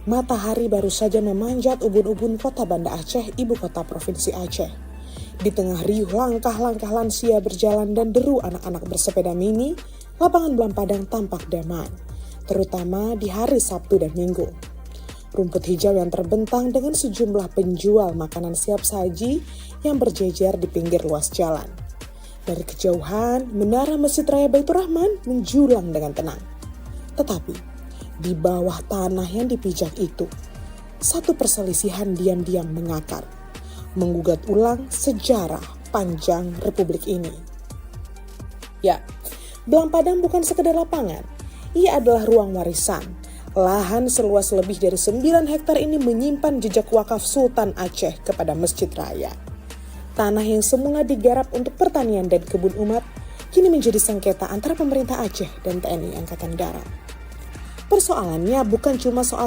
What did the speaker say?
Matahari baru saja memanjat ubun-ubun kota Banda Aceh, ibu kota provinsi Aceh. Di tengah riuh langkah-langkah lansia berjalan dan deru anak-anak bersepeda mini, lapangan Belampadang tampak damai, terutama di hari Sabtu dan Minggu. Rumput hijau yang terbentang dengan sejumlah penjual makanan siap saji yang berjejer di pinggir luas jalan. Dari kejauhan, menara Masjid Raya Baitur Rahman menjulang dengan tenang. Tetapi, di bawah tanah yang dipijak itu, satu perselisihan diam-diam mengakar, menggugat ulang sejarah panjang Republik ini. Ya, Belampadang bukan sekedar lapangan, ia adalah ruang warisan. Lahan seluas lebih dari 9 hektar ini menyimpan jejak wakaf Sultan Aceh kepada Masjid Raya. Tanah yang semula digarap untuk pertanian dan kebun umat, kini menjadi sengketa antara pemerintah Aceh dan TNI Angkatan Darat. Persoalannya bukan cuma soal